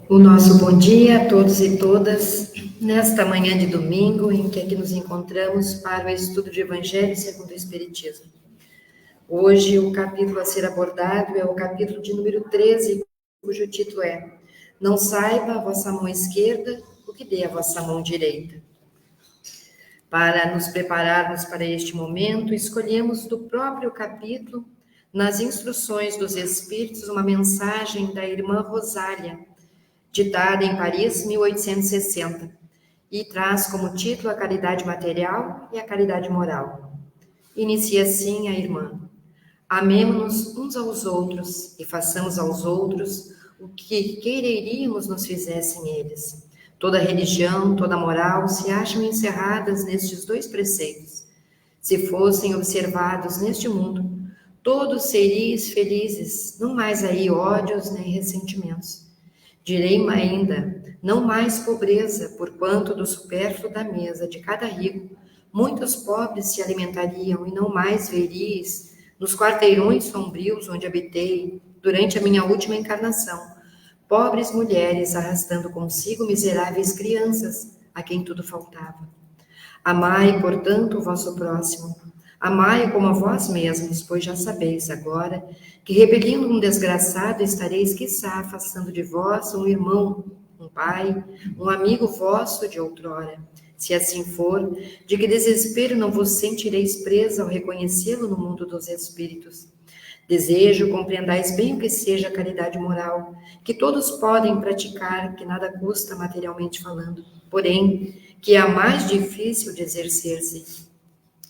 O nosso bom dia a todos e todas, nesta manhã de domingo, em que aqui nos encontramos para o estudo do Evangelho segundo o Espiritismo. Hoje, o capítulo a ser abordado é o capítulo de número 13, cujo título é Não saiba a vossa mão esquerda o que dê a vossa mão direita. Para nos prepararmos para este momento, escolhemos do próprio capítulo, nas instruções dos Espíritos, uma mensagem da irmã Rosália, ditada em Paris, 1860, e traz como título a caridade material e a caridade moral. Inicia assim a irmã: Amemo-nos uns aos outros e façamos aos outros o que quereríamos nos fizessem eles. Toda religião, toda moral se acham encerradas nestes dois preceitos. Se fossem observados neste mundo, todos seríeis felizes, não mais aí ódios nem ressentimentos. Direi ainda, não mais pobreza, porquanto do supérfluo da mesa de cada rico, muitos pobres se alimentariam, e não mais veríeis, nos quarteirões sombrios onde habitei, durante a minha última encarnação, pobres mulheres arrastando consigo miseráveis crianças, a quem tudo faltava. Amai, portanto, o vosso próximo. Amai como a vós mesmos, pois já sabeis agora que, repelindo um desgraçado, estareis, quiçá, afastando de vós um irmão, um pai, um amigo vosso de outrora. Se assim for, de que desespero não vos sentireis presa ao reconhecê-lo no mundo dos espíritos. Desejo compreendais bem o que seja a caridade moral, que todos podem praticar, que nada custa materialmente falando, porém, que é a mais difícil de exercer-se.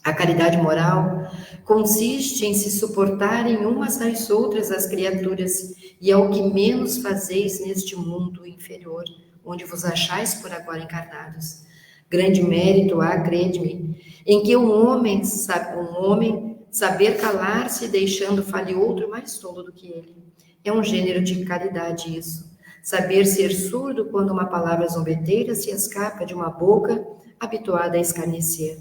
A caridade moral consiste em se suportarem umas às outras as criaturas, e é o que menos fazeis neste mundo inferior, onde vos achais por agora encarnados. Grande mérito há, crede-me, em que um homem saber calar-se, deixando fale outro mais tolo do que ele. É um gênero de caridade isso. Saber ser surdo quando uma palavra zombeteira se escapa de uma boca habituada a escarnecer.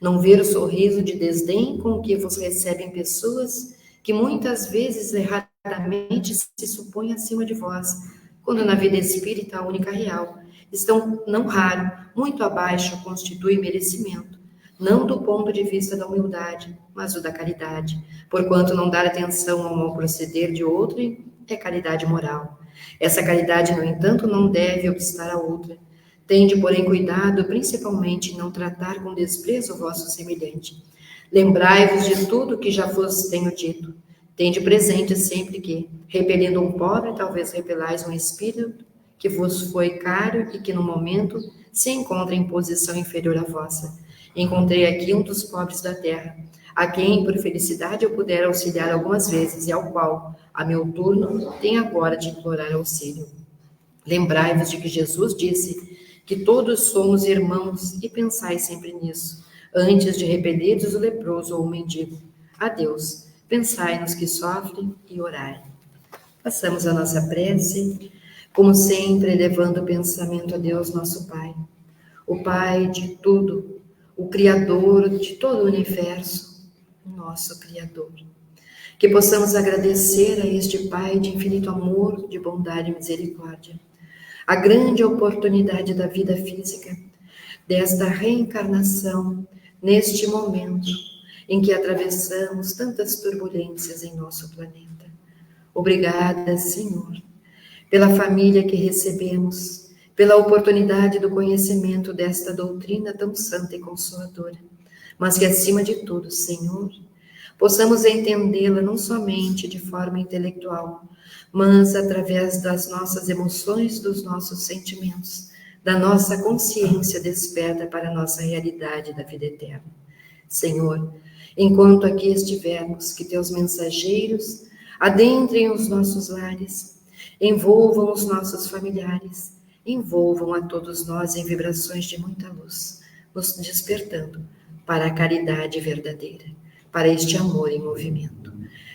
Não ver o sorriso de desdém com que vos recebem pessoas que muitas vezes erradamente se supõem acima de vós, quando na vida espírita a única real, estão, não raro, muito abaixo constitui merecimento, não do ponto de vista da humildade, mas o da caridade, porquanto não dar atenção ao mau proceder de outrem é caridade moral. Essa caridade, no entanto, não deve obstar a outra. Tende, porém, cuidado, principalmente, em não tratar com desprezo o vosso semelhante. Lembrai-vos de tudo que já vos tenho dito. Tende presente sempre que, repelindo um pobre, talvez repelais um espírito que vos foi caro e que, no momento, se encontra em posição inferior à vossa. Encontrei aqui um dos pobres da terra, a quem, por felicidade, eu puder auxiliar algumas vezes e ao qual, a meu turno, tenho agora de implorar auxílio. Lembrai-vos de que Jesus disse que todos somos irmãos e pensai sempre nisso, antes de repelirdes o leproso ou o mendigo. Adeus, pensai nos que sofrem e orai. Passamos a nossa prece, como sempre, elevando o pensamento a Deus, nosso Pai, o Pai de tudo, o Criador de todo o universo, nosso Criador. Que possamos agradecer a este Pai de infinito amor, de bondade e misericórdia, a grande oportunidade da vida física, desta reencarnação, neste momento em que atravessamos tantas turbulências em nosso planeta. Obrigada, Senhor, pela família que recebemos, pela oportunidade do conhecimento desta doutrina tão santa e consoladora, mas que, acima de tudo, Senhor, possamos entendê-la não somente de forma intelectual, mas através das nossas emoções, dos nossos sentimentos, da nossa consciência desperta para a nossa realidade da vida eterna. Senhor, enquanto aqui estivermos, que teus mensageiros adentrem os nossos lares, envolvam os nossos familiares, envolvam a todos nós em vibrações de muita luz, nos despertando para a caridade verdadeira, para este amor em movimento.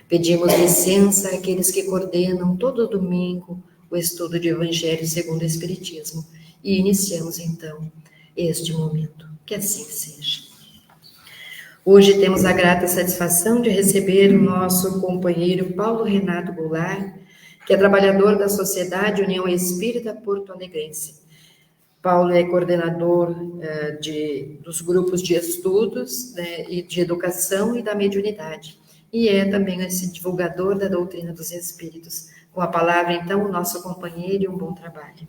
Pedimos licença àqueles que coordenam todo domingo o estudo de Evangelho segundo o Espiritismo e iniciamos então este momento. Que assim seja. Hoje temos a grata satisfação de receber o nosso companheiro Paulo Renato Goulart, que é trabalhador da Sociedade União Espírita Porto Alegrense. Paulo é coordenador dos grupos de estudos, né, e de educação e da mediunidade. E é também esse divulgador da doutrina dos espíritos. Com a palavra, então, o nosso companheiro e um bom trabalho.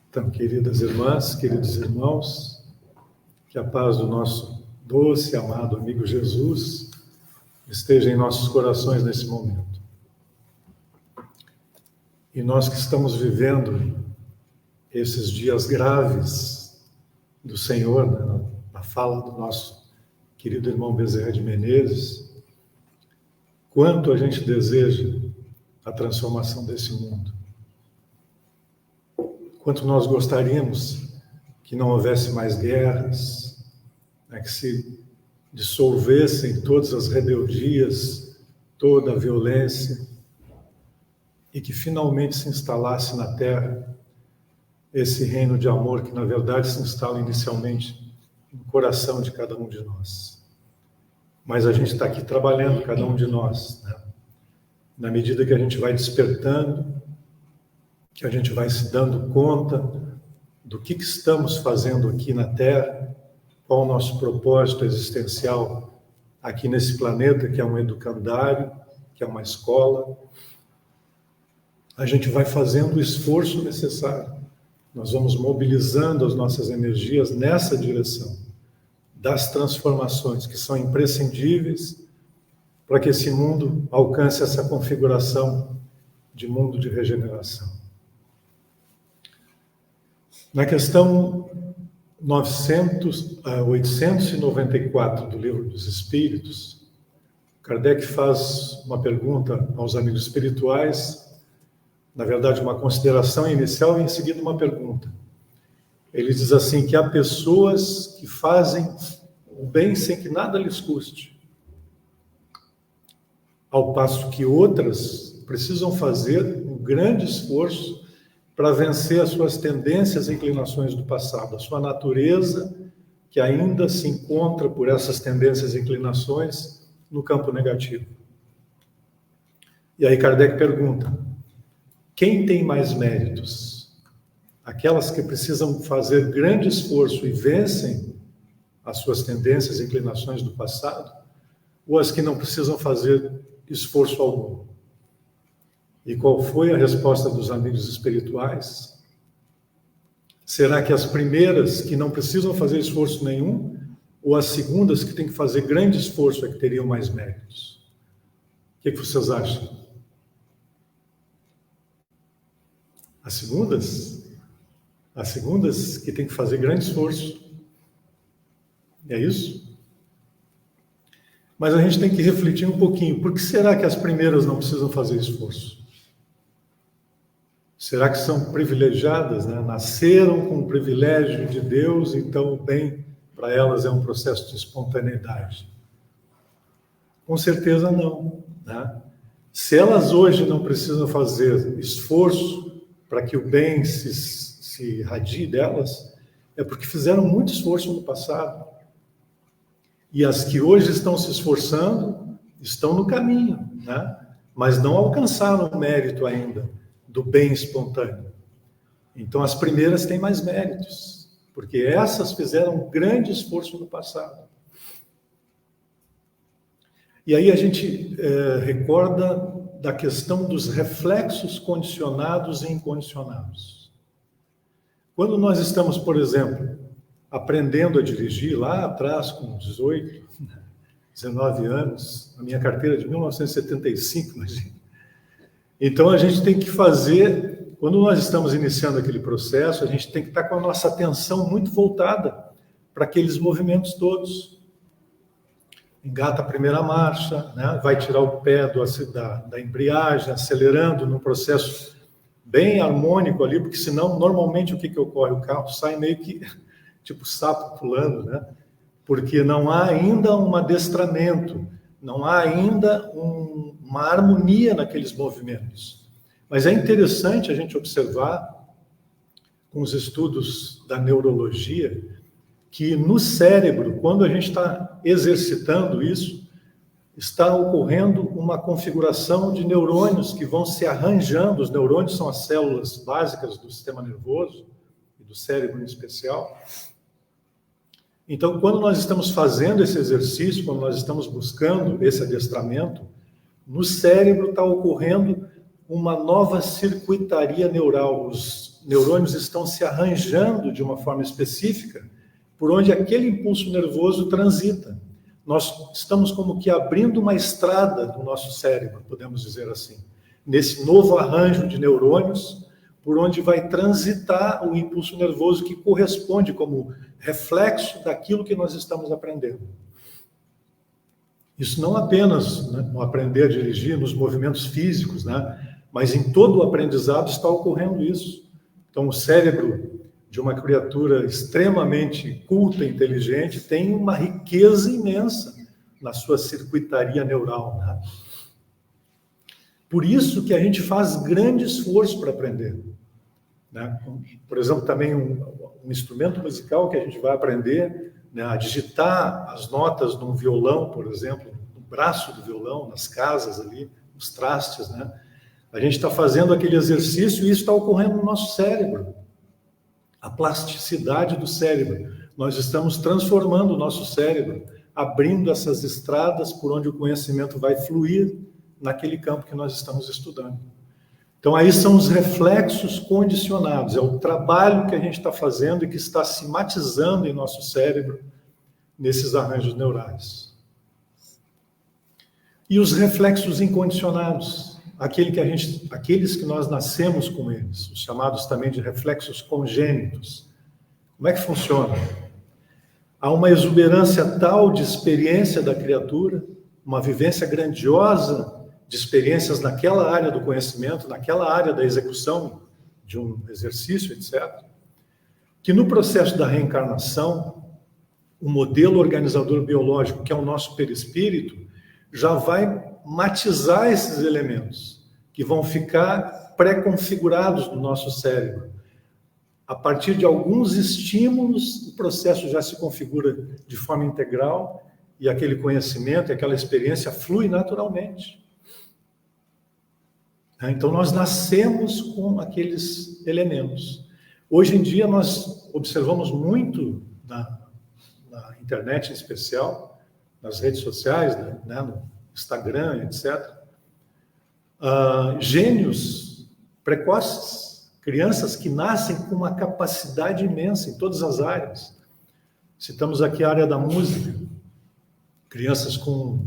Então, queridas irmãs, queridos irmãos, que a paz do nosso doce, amado amigo Jesus esteja em nossos corações nesse momento. E nós que estamos vivendo esses dias graves do Senhor, né, na fala do nosso querido irmão Bezerra de Menezes, quanto a gente deseja a transformação desse mundo. Quanto nós gostaríamos que não houvesse mais guerras, né, que se dissolvessem todas as rebeldias, toda a violência, e que finalmente se instalasse na Terra esse reino de amor que, na verdade, se instala inicialmente no coração de cada um de nós. Mas a gente está aqui trabalhando, cada um de nós, né? Na medida que a gente vai despertando, que a gente vai se dando conta do que estamos fazendo aqui na Terra, qual o nosso propósito existencial aqui nesse planeta, que é um educandário, que é uma escola. A gente vai fazendo o esforço necessário. Nós vamos mobilizando as nossas energias nessa direção das transformações que são imprescindíveis para que esse mundo alcance essa configuração de mundo de regeneração. Na questão 894 do Livro dos Espíritos, Kardec faz uma pergunta aos amigos espirituais, na verdade uma consideração inicial e em seguida uma pergunta. Ele diz assim que há pessoas que fazem o bem sem que nada lhes custe, ao passo que outras precisam fazer um grande esforço para vencer as suas tendências e inclinações do passado, a sua natureza, que ainda se encontra por essas tendências e inclinações no campo negativo. E aí Kardec pergunta, quem tem mais méritos? Aquelas que precisam fazer grande esforço e vencem as suas tendências e inclinações do passado, ou as que não precisam fazer esforço algum? E qual foi a resposta dos amigos espirituais? Será que as primeiras, que não precisam fazer esforço nenhum, ou as segundas, que têm que fazer grande esforço, é que teriam mais méritos? O que vocês acham? As segundas? As segundas que têm que fazer grande esforço. É isso? Mas a gente tem que refletir um pouquinho. Por que será que as primeiras não precisam fazer esforço? Será que são privilegiadas, né? Nasceram com o privilégio de Deus, então o bem para elas é um processo de espontaneidade? Com certeza não, né? Se elas hoje não precisam fazer esforço para que o bem se irradie delas, é porque fizeram muito esforço no passado. E as que hoje estão se esforçando estão no caminho, né? Mas não alcançaram o mérito ainda do bem espontâneo. Então, as primeiras têm mais méritos, porque essas fizeram um grande esforço no passado. E aí a gente recorda da questão dos reflexos condicionados e incondicionados. Quando nós estamos, por exemplo, aprendendo a dirigir lá atrás, com 18, 19 anos, a minha carteira é de 1975, imagina. Então, a gente tem que fazer, quando nós estamos iniciando aquele processo, a gente tem que estar com a nossa atenção muito voltada para aqueles movimentos todos. Engata a primeira marcha, né? Vai tirar o pé da embreagem, acelerando num processo bem harmônico ali, porque senão, normalmente, o que ocorre? O carro sai meio que, tipo sapo pulando, né? Porque não há ainda um adestramento, Não há ainda uma harmonia naqueles movimentos. Mas é interessante a gente observar, com os estudos da neurologia, que no cérebro, quando a gente está exercitando isso, está ocorrendo uma configuração de neurônios que vão se arranjando. Os neurônios são as células básicas do sistema nervoso, e do cérebro em especial. Então, quando nós estamos fazendo esse exercício, quando nós estamos buscando esse adestramento, no cérebro está ocorrendo uma nova circuitaria neural. Os neurônios estão se arranjando de uma forma específica por onde aquele impulso nervoso transita. Nós estamos como que abrindo uma estrada do nosso cérebro, podemos dizer assim, nesse novo arranjo de neurônios, por onde vai transitar o impulso nervoso que corresponde como reflexo daquilo que nós estamos aprendendo. Isso não apenas, né, no aprender a dirigir, nos movimentos físicos, né, mas em todo o aprendizado está ocorrendo isso. Então, o cérebro de uma criatura extremamente culta e inteligente tem uma riqueza imensa na sua circuitaria neural, né? Por isso que a gente faz grande esforço para aprender, né? Por exemplo, também um instrumento musical que a gente vai aprender, né, a digitar as notas num violão, por exemplo, no braço do violão, nas casas ali, nos trastes, né? A gente está fazendo aquele exercício e isso está ocorrendo no nosso cérebro. A plasticidade do cérebro. Nós estamos transformando o nosso cérebro, abrindo essas estradas por onde o conhecimento vai fluir naquele campo que nós estamos estudando. Então, aí são os reflexos condicionados, é o trabalho que a gente está fazendo e que está se matizando em nosso cérebro nesses arranjos neurais. E os reflexos incondicionados, aqueles que nós nascemos com eles, os chamados também de reflexos congênitos. Como é que funciona? Há uma exuberância tal de experiência da criatura, uma vivência grandiosa de experiências naquela área do conhecimento, naquela área da execução de um exercício, etc., que no processo da reencarnação, o modelo organizador biológico, que é o nosso perispírito, já vai matizar esses elementos, que vão ficar pré-configurados no nosso cérebro. A partir de alguns estímulos, o processo já se configura de forma integral e aquele conhecimento, aquela experiência flui naturalmente. Então, nós nascemos com aqueles elementos. Hoje em dia, nós observamos muito na internet em especial, nas redes sociais, né, no Instagram, etc., gênios precoces, crianças que nascem com uma capacidade imensa em todas as áreas. Citamos aqui a área da música, crianças com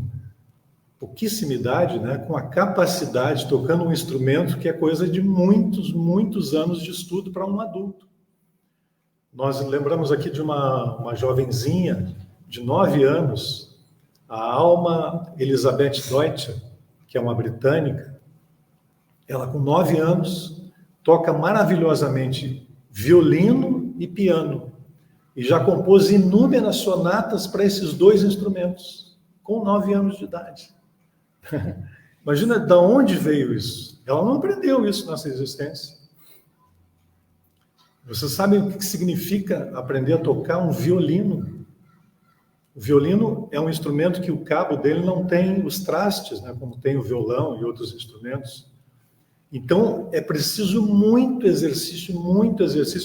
pouquíssima idade, né, com a capacidade, tocando um instrumento que é coisa de muitos, muitos anos de estudo para um adulto. Nós lembramos aqui de uma jovenzinha de 9 anos, a Alma Elizabeth Deutscher, que é uma britânica. Ela, com 9 anos, toca maravilhosamente violino e piano, e já compôs inúmeras sonatas para esses dois instrumentos, com 9 anos de idade. Imagina de onde veio isso. Ela não aprendeu isso nessa existência. Vocês sabem o que significa aprender a tocar um violino? O violino é um instrumento que o cabo dele não tem os trastes, né, como tem o violão e outros instrumentos. Então, é preciso muito exercício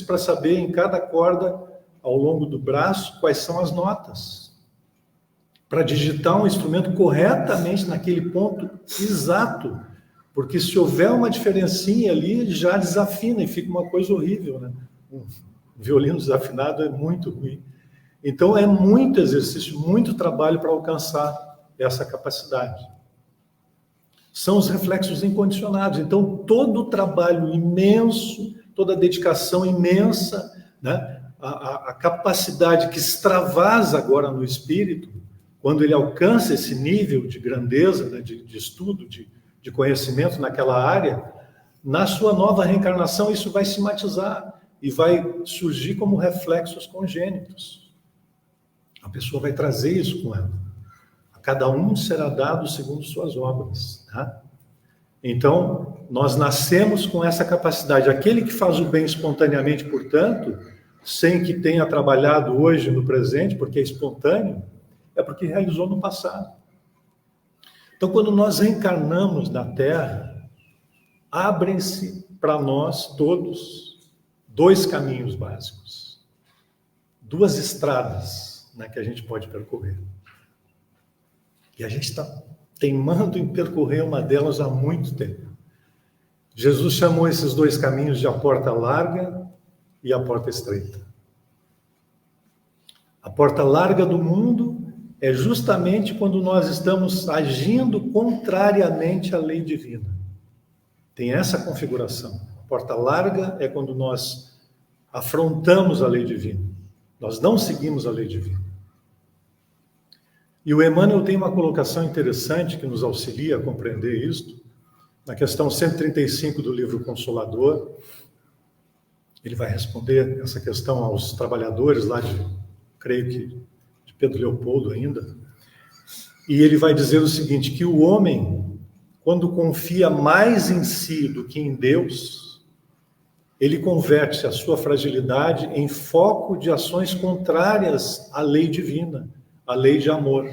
para saber em cada corda, ao longo do braço, quais são as notas. Para digitar um instrumento corretamente naquele ponto exato. Porque se houver uma diferencinha ali, já desafina e fica uma coisa horrível, né? Um violino desafinado é muito ruim. Então, é muito exercício, muito trabalho para alcançar essa capacidade. São os reflexos incondicionados. Então, todo o trabalho imenso, toda a dedicação imensa, né? A capacidade que extravasa agora no espírito, quando ele alcança esse nível de grandeza, né, de estudo, de conhecimento naquela área, na sua nova reencarnação isso vai se matizar e vai surgir como reflexos congênitos. A pessoa vai trazer isso com ela. A cada um será dado segundo suas obras. Tá? Então, nós nascemos com essa capacidade. Aquele que faz o bem espontaneamente, portanto, sem que tenha trabalhado hoje no presente, porque é espontâneo, é porque realizou no passado. Então, quando nós reencarnamos na Terra, abrem-se para nós todos 2 caminhos básicos, 2 estradas, né, que a gente pode percorrer. E a gente está teimando em percorrer uma delas há muito tempo. Jesus chamou esses 2 caminhos de a porta larga e a porta estreita. A porta larga do mundo é justamente quando nós estamos agindo contrariamente à lei divina. Tem essa configuração. A porta larga é quando nós afrontamos a lei divina. Nós não seguimos a lei divina. E o Emmanuel tem uma colocação interessante que nos auxilia a compreender isto. Na questão 135 do livro Consolador, ele vai responder essa questão aos trabalhadores lá creio que de Pedro Leopoldo ainda. E ele vai dizer o seguinte, que o homem, quando confia mais em si do que em Deus, ele converte a sua fragilidade em foco de ações contrárias à lei divina, à lei de amor,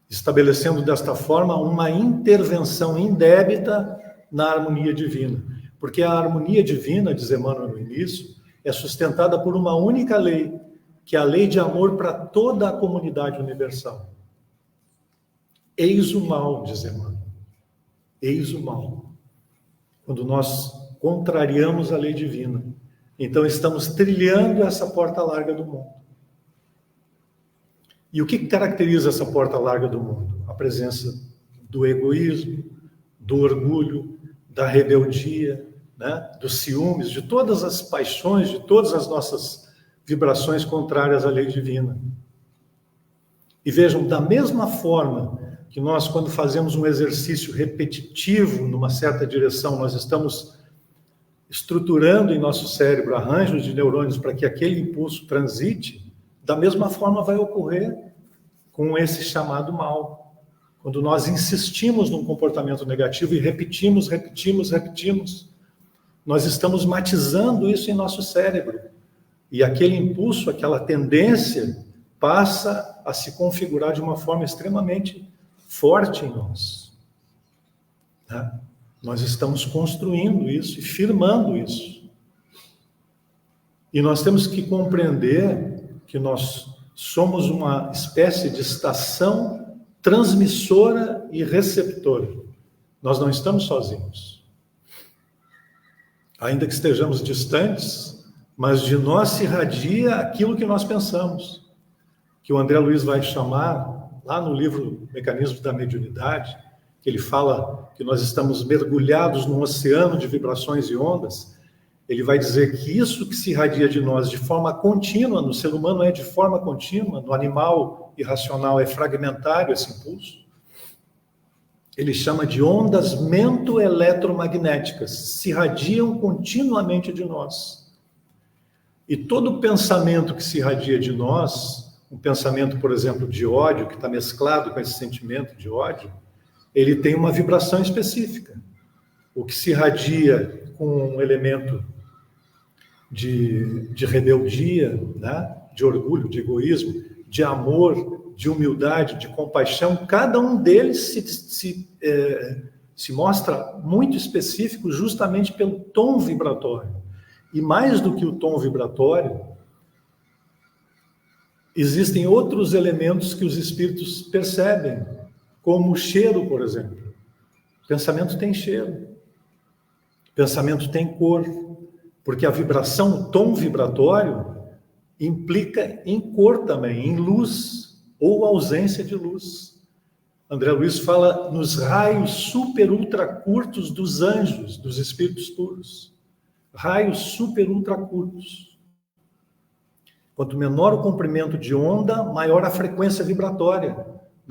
estabelecendo desta forma uma intervenção indébita na harmonia divina. Porque a harmonia divina, diz Emmanuel no início, é sustentada por uma única lei, que é a lei de amor para toda a comunidade universal. Eis o mal, diz Emmanuel. Eis o mal. Quando nós contrariamos a lei divina, então estamos trilhando essa porta larga do mundo. E o que caracteriza essa porta larga do mundo? A presença do egoísmo, do orgulho, da rebeldia, né? Dos ciúmes, de todas as paixões, de todas as nossas vibrações contrárias à lei divina. E vejam, da mesma forma que nós, quando fazemos um exercício repetitivo numa certa direção, nós estamos estruturando em nosso cérebro arranjos de neurônios para que aquele impulso transite, da mesma forma vai ocorrer com esse chamado mal. Quando nós insistimos num comportamento negativo e repetimos, nós estamos matizando isso em nosso cérebro. E aquele impulso, aquela tendência, passa a se configurar de uma forma extremamente forte em nós. Tá? Nós estamos construindo isso e firmando isso. E nós temos que compreender que nós somos uma espécie de estação transmissora e receptora. Nós não estamos sozinhos. Ainda que estejamos distantes, mas de nós se irradia aquilo que nós pensamos. Que o André Luiz vai chamar, lá no livro Mecanismos da Mediunidade, que ele fala que nós estamos mergulhados num oceano de vibrações e ondas. Ele vai dizer que isso que se irradia de nós de forma contínua, no ser humano é de forma contínua, no animal irracional é fragmentário esse impulso. Ele chama de ondas mento-eletromagnéticas, se irradiam continuamente de nós. E todo pensamento que se irradia de nós, um pensamento, por exemplo, de ódio, que está mesclado com esse sentimento de ódio, ele tem uma vibração específica. O que se irradia com um elemento de rebeldia, né? De orgulho, de egoísmo, de amor, de humildade, de compaixão, cada um deles se mostra muito específico justamente pelo tom vibratório. E mais do que o tom vibratório, existem outros elementos que os espíritos percebem, como o cheiro, por exemplo. Pensamento tem cheiro, pensamento tem cor, porque a vibração, o tom vibratório, implica em cor também, em luz ou ausência de luz. André Luiz fala nos raios super ultra curtos dos anjos, dos espíritos puros. Raios super ultra curtos. Quanto menor o comprimento de onda, maior a frequência vibratória.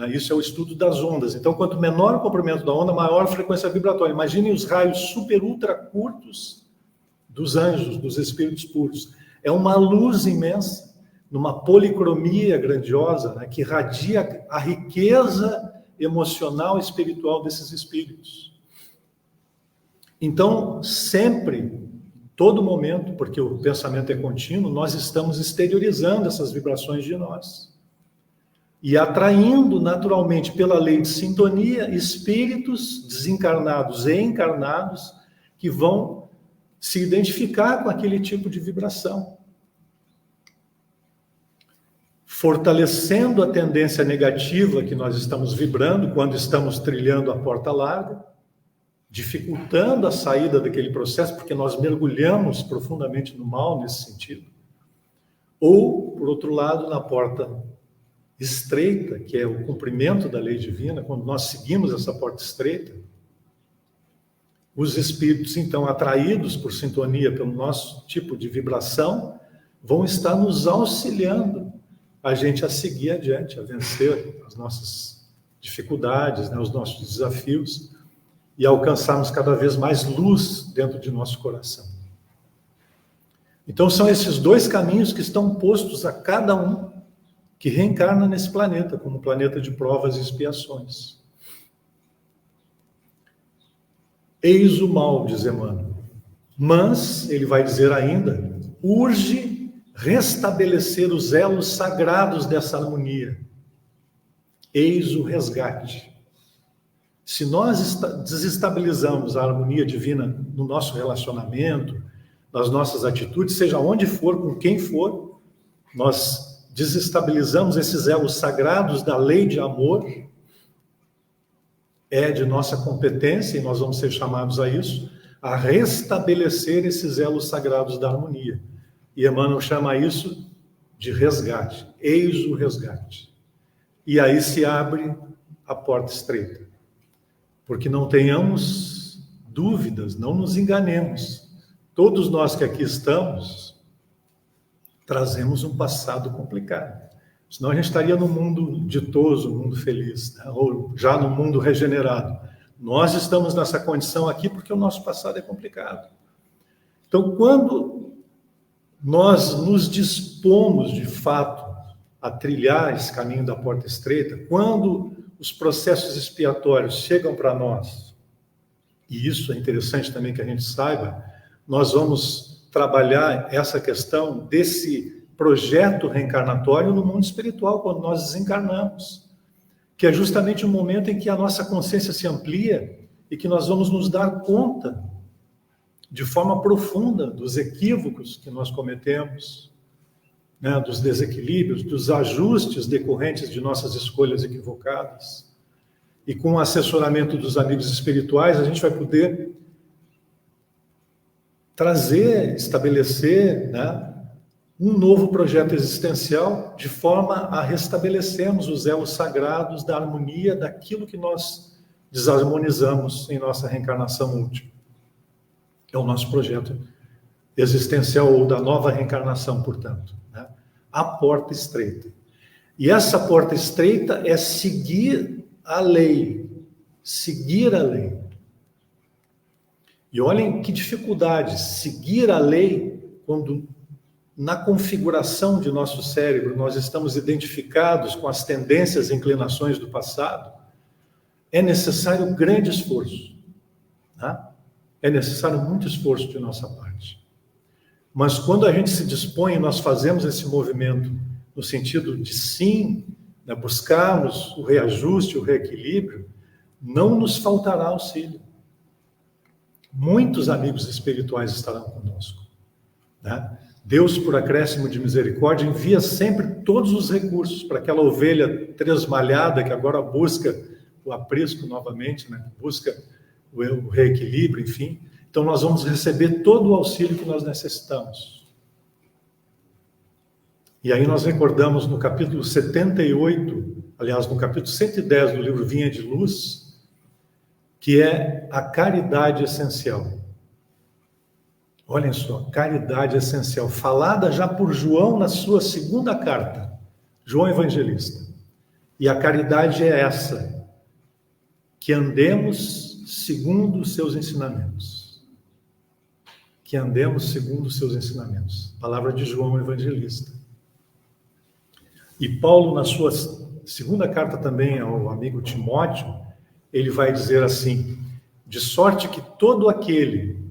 Isso é o estudo das ondas. Então, quanto menor o comprimento da onda, maior a frequência vibratória. Imaginem os raios super ultra curtos dos anjos, dos espíritos puros. É uma luz imensa. numa policromia grandiosa, né, que irradia a riqueza emocional e espiritual desses espíritos. Então, sempre, todo momento, porque o pensamento é contínuo, nós estamos exteriorizando essas vibrações de nós. E atraindo naturalmente, pela lei de sintonia, espíritos desencarnados e encarnados que vão se identificar com aquele tipo de vibração, fortalecendo a tendência negativa que nós estamos vibrando quando estamos trilhando a porta larga, dificultando a saída daquele processo, porque nós mergulhamos profundamente no mal nesse sentido. Ou, por outro lado, na porta estreita, que é o cumprimento da lei divina, quando nós seguimos essa porta estreita, os espíritos, então, atraídos por sintonia pelo nosso tipo de vibração, vão estar nos auxiliando a gente a seguir adiante, a vencer as nossas dificuldades, né, os nossos desafios, e alcançarmos cada vez mais luz dentro de nosso coração. Então, são esses dois caminhos que estão postos a cada um que reencarna nesse planeta, como planeta de provas e expiações. Eis o mal, diz Emmanuel. Mas, ele vai dizer ainda, urge restabelecer os elos sagrados dessa harmonia. Eis o resgate. Se nós desestabilizamos a harmonia divina no nosso relacionamento, nas nossas atitudes, seja onde for, com quem for, nós desestabilizamos esses elos sagrados da lei de amor, é de nossa competência, e nós vamos ser chamados a isso, a restabelecer esses elos sagrados da harmonia. E Emmanuel chama isso de resgate. Eis o resgate. E aí se abre a porta estreita. Porque não tenhamos dúvidas, não nos enganemos. Todos nós que aqui estamos, trazemos um passado complicado. Senão a gente estaria no mundo ditoso, no mundo feliz, né? Ou já no mundo regenerado. Nós estamos nessa condição aqui porque o nosso passado é complicado. Então, quando nós nos dispomos, de fato, a trilhar esse caminho da porta estreita, quando os processos expiatórios chegam para nós, e isso é interessante também que a gente saiba, nós vamos trabalhar essa questão desse projeto reencarnatório no mundo espiritual, quando nós desencarnamos, que é justamente o momento em que a nossa consciência se amplia e que nós vamos nos dar conta de forma profunda dos equívocos que nós cometemos, né, dos desequilíbrios, dos ajustes decorrentes de nossas escolhas equivocadas. E com o assessoramento dos amigos espirituais, a gente vai poder trazer, estabelecer, né, um novo projeto existencial de forma a restabelecermos os elos sagrados da harmonia daquilo que nós desarmonizamos em nossa reencarnação última. É o nosso projeto existencial ou da nova reencarnação, portanto, né? A porta estreita. E essa porta estreita é seguir a lei. Seguir a lei. E olhem que dificuldade seguir a lei quando na configuração de nosso cérebro nós estamos identificados com as tendências e inclinações do passado. É necessário grande esforço, né? É necessário muito esforço de nossa parte. Mas quando a gente se dispõe, nós fazemos esse movimento no sentido de sim, né, buscarmos o reajuste, o reequilíbrio, não nos faltará auxílio. Muitos amigos espirituais estarão conosco, né? Deus, por acréscimo de misericórdia, envia sempre todos os recursos para aquela ovelha tresmalhada que agora busca o aprisco novamente, né? Busca o reequilíbrio, enfim. Então, nós vamos receber todo o auxílio que nós necessitamos. E aí nós recordamos no capítulo 78, aliás, no capítulo 110 do livro Vinha de Luz, que é a caridade essencial. Olhem só, caridade essencial, falada já por João na sua segunda carta, João Evangelista. E a caridade é essa, que andemos segundo os seus ensinamentos. Que andemos segundo os seus ensinamentos. Palavra de João Evangelista. E Paulo, na sua segunda carta também ao amigo Timóteo, ele vai dizer assim: de sorte que todo aquele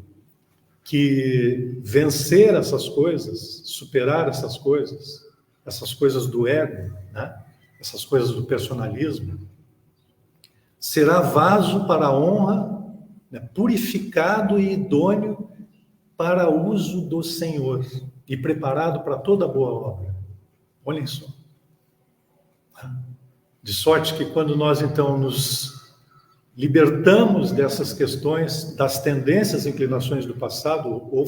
que vencer essas coisas, superar essas coisas do ego, né? Essas coisas do personalismo, será vaso para a honra, né? Purificado e idôneo para uso do Senhor e preparado para toda boa obra. Olhem só. De sorte que quando nós então nos libertamos dessas questões, das tendências e inclinações do passado, ou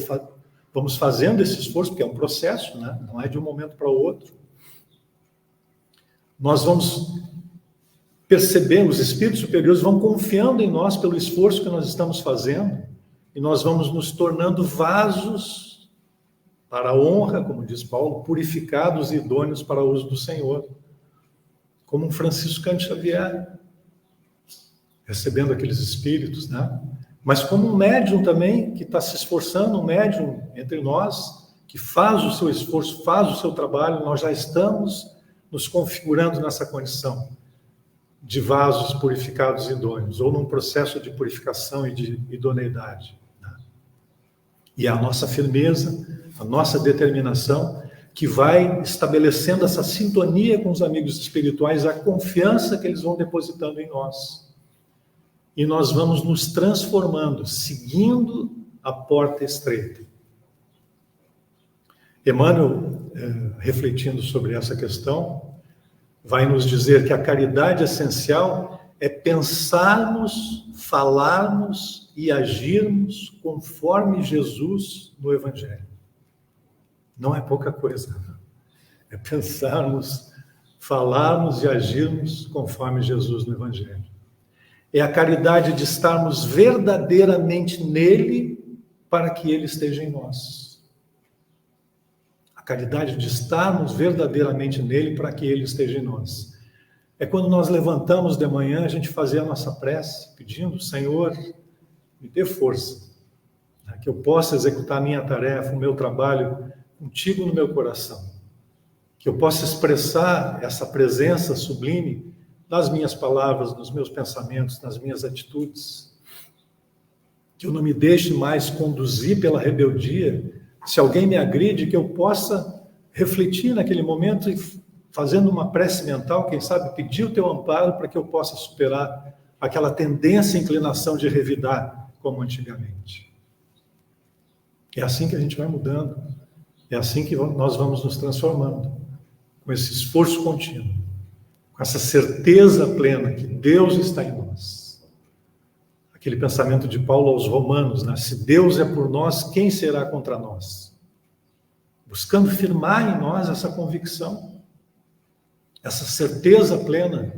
vamos fazendo esse esforço, porque é um processo, né? Não é de um momento para o outro. Nós vamos perceber, os espíritos superiores vão confiando em nós pelo esforço que nós estamos fazendo, e nós vamos nos tornando vasos para a honra, como diz Paulo, purificados e idôneos para o uso do Senhor. Como um Franciscano Xavier, recebendo aqueles espíritos, né? Mas como um médium também, que está se esforçando, um médium entre nós, que faz o seu esforço, faz o seu trabalho, nós já estamos nos configurando nessa condição de vasos purificados e idôneos, ou num processo de purificação e de idoneidade, né? E é a nossa firmeza, a nossa determinação, que vai estabelecendo essa sintonia com os amigos espirituais, a confiança que eles vão depositando em nós. E nós vamos nos transformando, seguindo a porta estreita. Emmanuel, refletindo sobre essa questão, vai nos dizer que a caridade essencial é pensarmos, falarmos e agirmos conforme Jesus no Evangelho. Não é pouca coisa. É pensarmos, falarmos e agirmos conforme Jesus no Evangelho. É a caridade de estarmos verdadeiramente nele para que ele esteja em nós. A caridade de estarmos verdadeiramente nele para que ele esteja em nós. É quando nós levantamos de manhã, a gente fazer a nossa prece, pedindo: Senhor, me dê força, que eu possa executar a minha tarefa, o meu trabalho contigo no meu coração. Que eu possa expressar essa presença sublime nas minhas palavras, nos meus pensamentos, nas minhas atitudes. Que eu não me deixe mais conduzir pela rebeldia. Se alguém me agride, que eu possa refletir naquele momento e, fazendo uma prece mental, quem sabe pedir o teu amparo para que eu possa superar aquela tendência e inclinação de revidar como antigamente. É assim que a gente vai mudando. É assim que nós vamos nos transformando, com esse esforço contínuo, com essa certeza plena que Deus está em nós. Aquele pensamento de Paulo aos Romanos, né? Se Deus é por nós, quem será contra nós? Buscando firmar em nós essa convicção, essa certeza plena,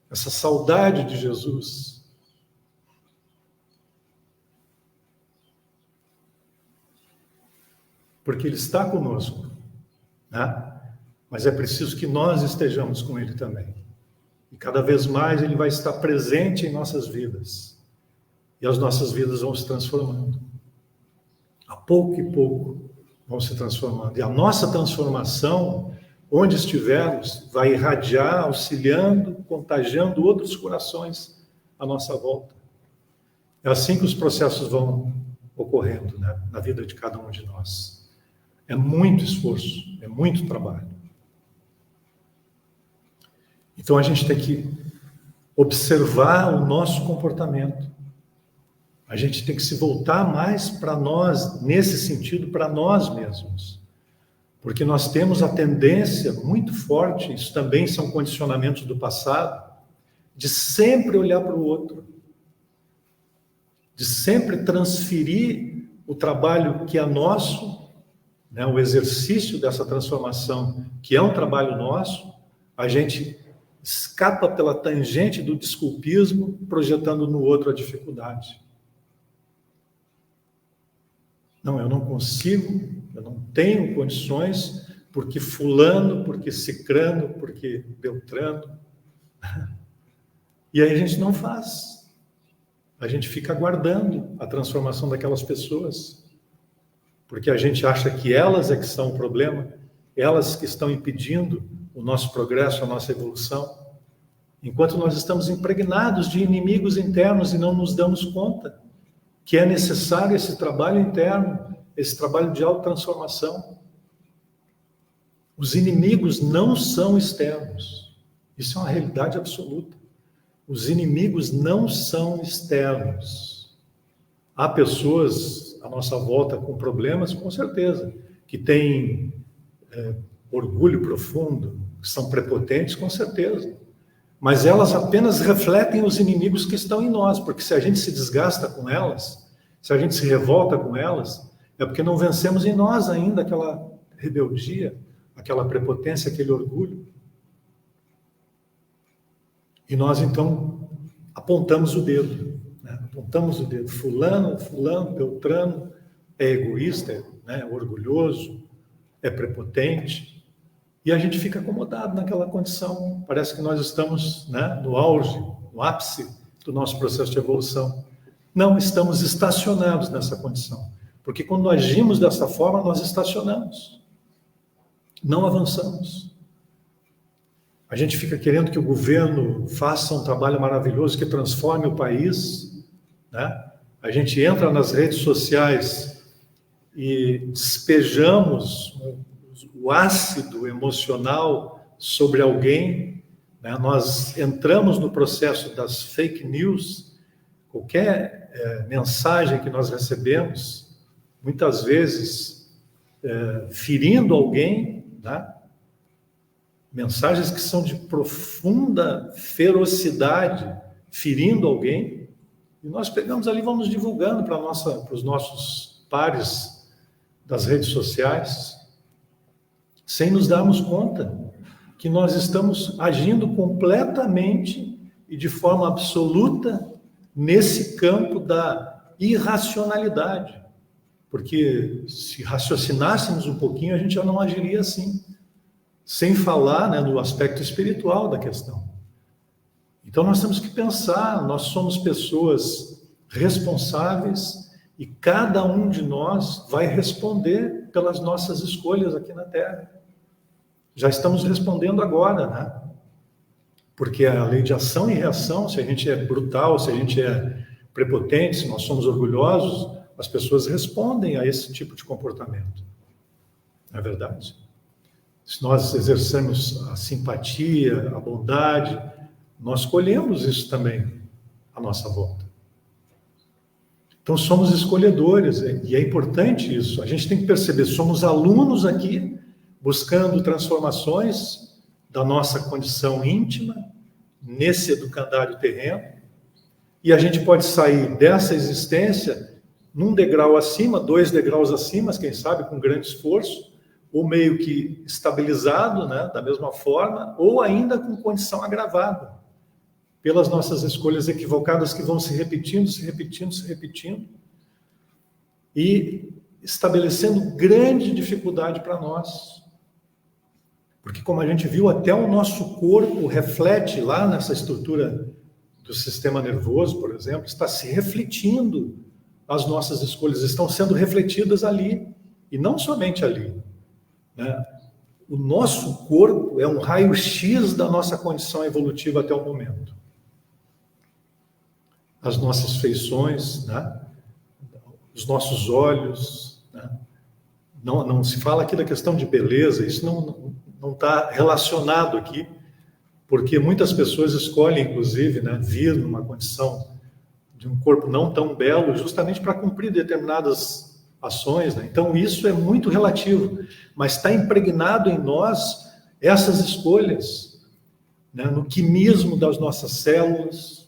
essa saudade de Jesus. Porque Ele está conosco, né? Mas é preciso que nós estejamos com Ele também. E cada vez mais Ele vai estar presente em nossas vidas. E as nossas vidas vão se transformando. A pouco e pouco vão se transformando. E a nossa transformação, onde estivermos, vai irradiar, auxiliando, contagiando outros corações à nossa volta. É assim que os processos vão ocorrendo, né, na vida de cada um de nós. É muito esforço, é muito trabalho. Então a gente tem que observar o nosso comportamento. A gente tem que se voltar mais para nós, nesse sentido, para nós mesmos. Porque nós temos a tendência muito forte, isso também são condicionamentos do passado, de sempre olhar para o outro. De sempre transferir o trabalho que é nosso, né, o exercício dessa transformação, que é um trabalho nosso, a gente escapa pela tangente do desculpismo, projetando no outro a dificuldade. Não, eu não consigo, eu não tenho condições, porque fulano, porque cicrano, porque beltrano. E aí a gente não faz. A gente fica aguardando a transformação daquelas pessoas. Porque a gente acha que elas é que são o problema, elas que estão impedindo o nosso progresso, a nossa evolução. Enquanto nós estamos impregnados de inimigos internos e não nos damos conta que é necessário esse trabalho interno, esse trabalho de autotransformação. Os inimigos não são externos. Isso é uma realidade absoluta. Os inimigos não são externos. Há pessoas à nossa volta com problemas, com certeza, que têm orgulho profundo, que são prepotentes, com certeza. Mas elas apenas refletem os inimigos que estão em nós, porque se a gente se desgasta com elas, se a gente se revolta com elas, é porque não vencemos em nós ainda aquela rebeldia, aquela prepotência, aquele orgulho. E nós, então, apontamos o dedo, né? Apontamos o dedo. Fulano, Beltrano é egoísta, né? É orgulhoso, é prepotente. E a gente fica acomodado naquela condição. Parece que nós estamos, né, no auge, no ápice do nosso processo de evolução. Não, estamos estacionados nessa condição. Porque quando agimos dessa forma, nós estacionamos. Não avançamos. A gente fica querendo que o governo faça um trabalho maravilhoso que transforme o país, né? A gente entra nas redes sociais e despejamos o ácido emocional sobre alguém, né? Nós entramos no processo das fake news. Qualquer mensagem que nós recebemos, muitas vezes ferindo alguém, né? Mensagens que são de profunda ferocidade, ferindo alguém, e nós pegamos ali e vamos divulgando para os nossos pares das redes sociais, sem nos darmos conta que nós estamos agindo completamente e de forma absoluta nesse campo da irracionalidade. Porque se raciocinássemos um pouquinho, a gente já não agiria assim. Sem falar, né, do aspecto espiritual da questão. Então nós temos que pensar, nós somos pessoas responsáveis e cada um de nós vai responder pelas nossas escolhas aqui na Terra. Já estamos respondendo agora, né? Porque a lei de ação e reação, se a gente é brutal, se a gente é prepotente, se nós somos orgulhosos, as pessoas respondem a esse tipo de comportamento. Não é verdade? Se nós exercemos a simpatia, a bondade, nós colhemos isso também à nossa volta. Então, somos escolhedores, e é importante isso. A gente tem que perceber, somos alunos aqui, buscando transformações da nossa condição íntima, nesse educandário terreno, e a gente pode sair dessa existência num degrau acima, 2 degraus acima, quem sabe com grande esforço, ou meio que estabilizado, né, da mesma forma, ou ainda com condição agravada, pelas nossas escolhas equivocadas que vão se repetindo, e estabelecendo grande dificuldade para nós. Porque, como a gente viu, até o nosso corpo reflete lá nessa estrutura do sistema nervoso, por exemplo, está se refletindo, as nossas escolhas estão sendo refletidas ali, e não somente ali. Né? O nosso corpo é um raio-x da nossa condição evolutiva até o momento. As nossas feições, né? Os nossos olhos, né? Não se fala aqui da questão de beleza, isso não está relacionado aqui, porque muitas pessoas escolhem, inclusive, né, vir numa condição de um corpo não tão belo, justamente para cumprir determinadas ações, né? Então isso é muito relativo, mas está impregnado em nós essas escolhas, né? No quimismo das nossas células,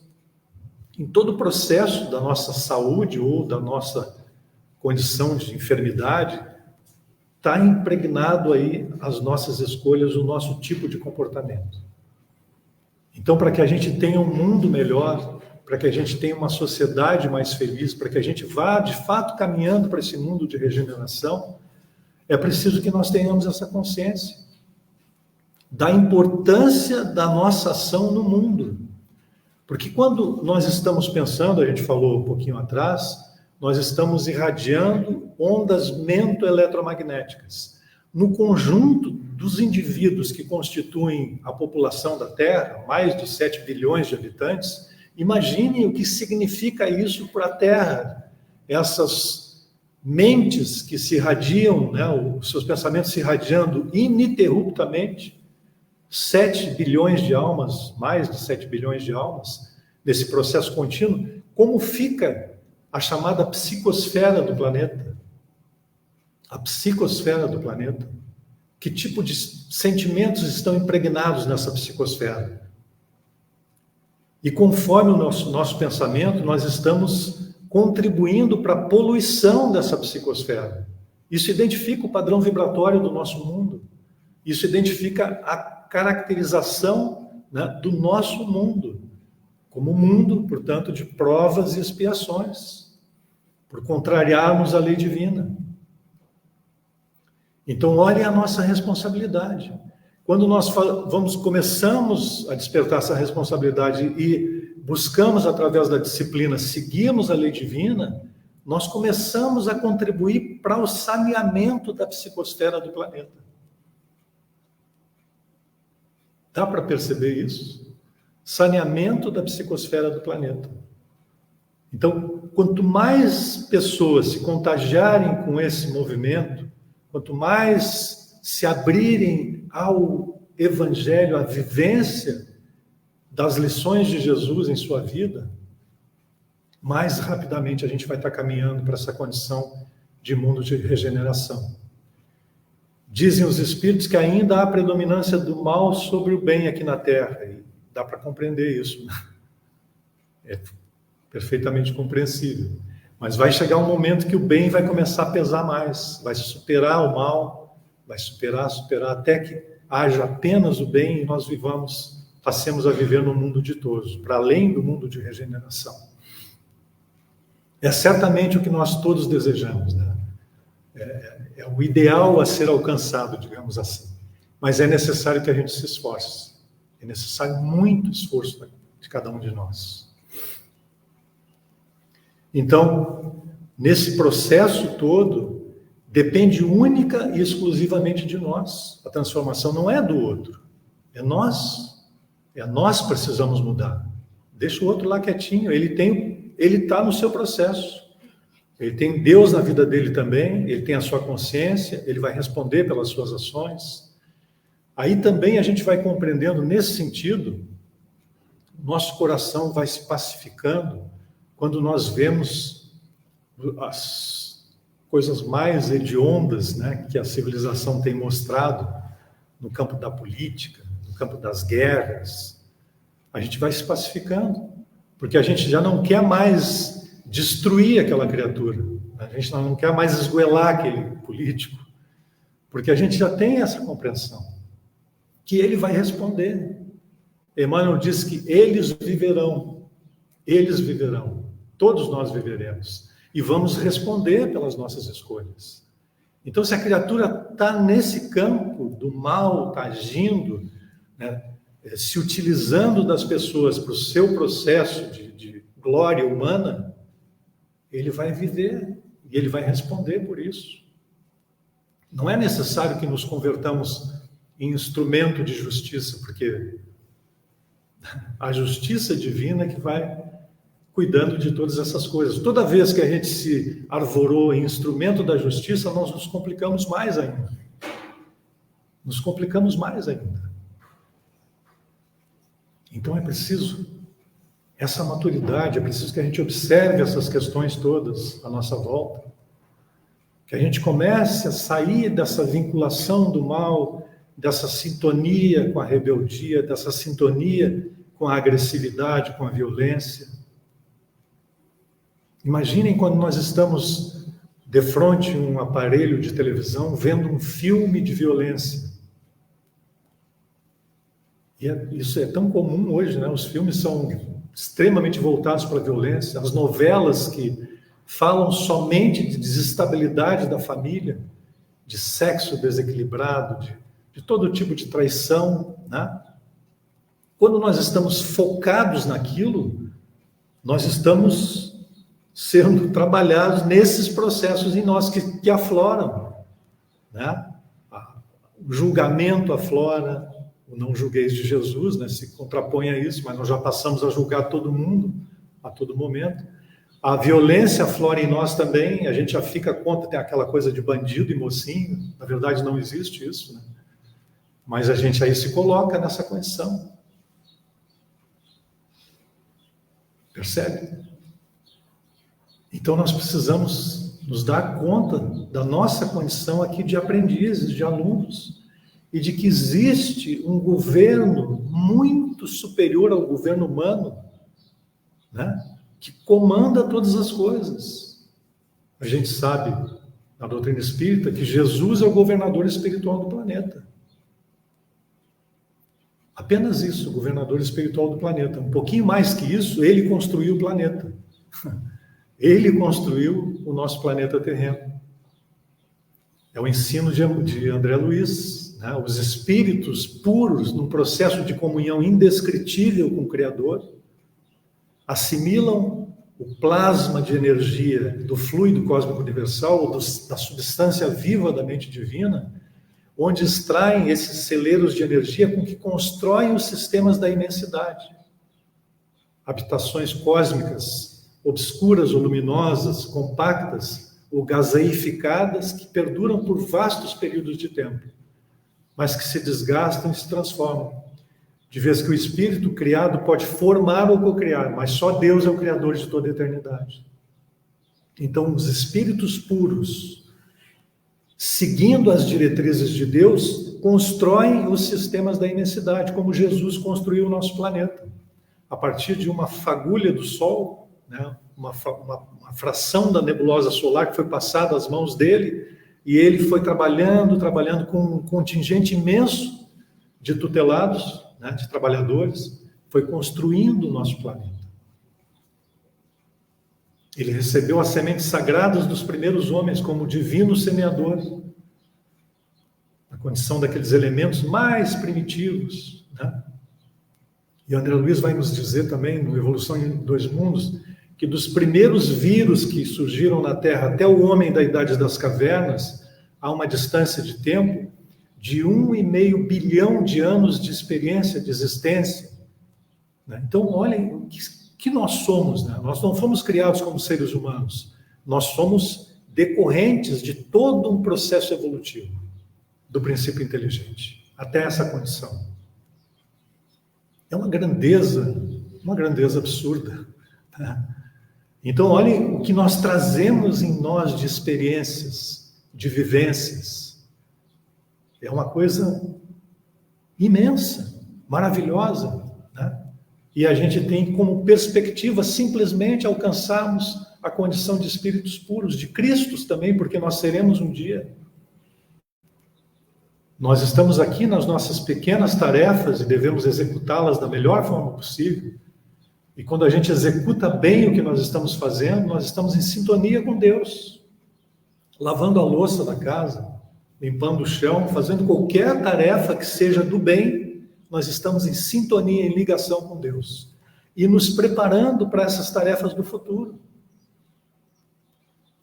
em todo o processo da nossa saúde ou da nossa condição de enfermidade, está impregnado aí as nossas escolhas, o nosso tipo de comportamento. Então, para que a gente tenha um mundo melhor, para que a gente tenha uma sociedade mais feliz, para que a gente vá, de fato, caminhando para esse mundo de regeneração, é preciso que nós tenhamos essa consciência da importância da nossa ação no mundo. Porque quando nós estamos pensando, a gente falou um pouquinho atrás, nós estamos irradiando ondas mento-eletromagnéticas. no conjunto dos indivíduos que constituem a população da Terra, mais de 7 bilhões de habitantes, imaginem o que significa isso para a Terra. Essas mentes que se irradiam, né, os seus pensamentos se irradiando ininterruptamente, 7 bilhões de almas, mais de 7 bilhões de almas, nesse processo contínuo, como fica a chamada psicosfera do planeta? A psicosfera do planeta. Que tipo de sentimentos estão impregnados nessa psicosfera? E conforme o nosso pensamento, nós estamos contribuindo para a poluição dessa psicosfera. Isso identifica o padrão vibratório do nosso mundo. Isso identifica a caracterização, né, do nosso mundo, como mundo, portanto, de provas e expiações, por contrariarmos a lei divina. Então, olhem a nossa responsabilidade. Quando nós começamos a despertar essa responsabilidade e buscamos, através da disciplina, seguirmos a lei divina, nós começamos a contribuir para o saneamento da psicosfera do planeta. Dá para perceber isso? Saneamento da psicosfera do planeta. Então, quanto mais pessoas se contagiarem com esse movimento, quanto mais se abrirem ao Evangelho, à vivência das lições de Jesus em sua vida, mais rapidamente a gente vai estar caminhando para essa condição de mundo de regeneração. Dizem os Espíritos que ainda há predominância do mal sobre o bem aqui na Terra, e dá para compreender isso, né? É perfeitamente compreensível. Mas vai chegar um momento que o bem vai começar a pesar mais, vai superar o mal, vai superar, até que haja apenas o bem e nós passemos a viver no mundo ditoso, para além do mundo de regeneração. É certamente o que nós todos desejamos, né? É o ideal a ser alcançado, digamos assim. Mas é necessário que a gente se esforce. É necessário muito esforço de cada um de nós. Então, nesse processo todo, depende única e exclusivamente de nós. A transformação não é do outro, é nós. É nós que precisamos mudar. Deixa o outro lá quietinho, ele está no seu processo. Ele tem Deus na vida dele também, ele tem a sua consciência, ele vai responder pelas suas ações. Aí também a gente vai compreendendo, nesse sentido, nosso coração vai se pacificando quando nós vemos as coisas mais hediondas, né, que a civilização tem mostrado no campo da política, no campo das guerras. A gente vai se pacificando, porque a gente já não quer mais destruir aquela criatura, a gente não quer mais esgoelar aquele político, porque a gente já tem essa compreensão, que ele vai responder. Emmanuel diz que eles viverão, todos nós viveremos, e vamos responder pelas nossas escolhas. Então, se a criatura está nesse campo do mal, está agindo, né, se utilizando das pessoas para o seu processo de glória humana, ele vai viver e ele vai responder por isso. Não é necessário que nos convertamos em instrumento de justiça, porque a justiça divina que vai cuidando de todas essas coisas. Toda vez que a gente se arvorou em instrumento da justiça, nós nos complicamos mais ainda. Nos complicamos mais ainda. Então é preciso essa maturidade, é preciso que a gente observe essas questões todas à nossa volta, que a gente comece a sair dessa vinculação do mal, dessa sintonia com a rebeldia, dessa sintonia com a agressividade, com a violência. Imaginem quando nós estamos defronte a um aparelho de televisão, vendo um filme de violência. E isso é tão comum hoje, né? Os filmes são extremamente voltados para a violência, as novelas que falam somente de desestabilidade da família, de sexo desequilibrado, de todo tipo de traição, né? Quando nós estamos focados naquilo, nós estamos sendo trabalhados nesses processos em nós que afloram, né? julgamento aflora, o não julgueis de Jesus, né, se contrapõe a isso, mas nós já passamos a julgar todo mundo, a todo momento. A violência aflora em nós também, a gente já fica contra, tem aquela coisa de bandido e mocinho, na verdade não existe isso, né? Mas a gente aí se coloca nessa condição. Percebe? Então nós precisamos nos dar conta da nossa condição aqui de aprendizes, de alunos, e de que existe um governo muito superior ao governo humano, né? Que comanda todas as coisas. A gente sabe, na doutrina espírita, que Jesus é o governador espiritual do planeta. Apenas isso, o governador espiritual do planeta. Um pouquinho mais que isso, ele construiu o planeta. Ele construiu o nosso planeta terreno. É o ensino de André Luiz, né? Os espíritos puros, num processo de comunhão indescritível com o Criador, assimilam o plasma de energia do fluido cósmico universal, da substância viva da mente divina, onde extraem esses celeiros de energia com que constroem os sistemas da imensidade. Habitações cósmicas, obscuras ou luminosas, compactas ou gaseificadas, que perduram por vastos períodos de tempo, mas que se desgastam e se transformam. De vez que o espírito criado pode formar ou cocriar, mas só Deus é o criador de toda a eternidade. Então, os espíritos puros, seguindo as diretrizes de Deus, constroem os sistemas da imensidade, como Jesus construiu o nosso planeta. A partir de uma fagulha do Sol, né, uma fração da nebulosa solar que foi passada às mãos dele, e ele foi trabalhando com um contingente imenso de tutelados, né, de trabalhadores, foi construindo o nosso planeta. Ele recebeu as sementes sagradas dos primeiros homens como divino semeador, na condição daqueles elementos mais primitivos, né? E André Luiz vai nos dizer também, no Evolução em Dois Mundos, que dos primeiros vírus que surgiram na Terra até o homem da Idade das Cavernas, há uma distância de tempo de 1,5 bilhão de anos de experiência, de existência, né? Então, olhem o que nós somos, né? Nós não fomos criados como seres humanos, nós somos decorrentes de todo um processo evolutivo, do princípio inteligente, até essa condição. É uma grandeza absurda, né? Então, olhem o que nós trazemos em nós de experiências, de vivências. É uma coisa imensa, maravilhosa, né? E a gente tem como perspectiva simplesmente alcançarmos a condição de espíritos puros, de Cristos também, porque nós seremos um dia. Nós estamos aqui nas nossas pequenas tarefas e devemos executá-las da melhor forma possível. E quando a gente executa bem o que nós estamos fazendo, nós estamos em sintonia com Deus. Lavando a louça da casa, limpando o chão, fazendo qualquer tarefa que seja do bem, nós estamos em sintonia, em ligação com Deus. E nos preparando para essas tarefas do futuro.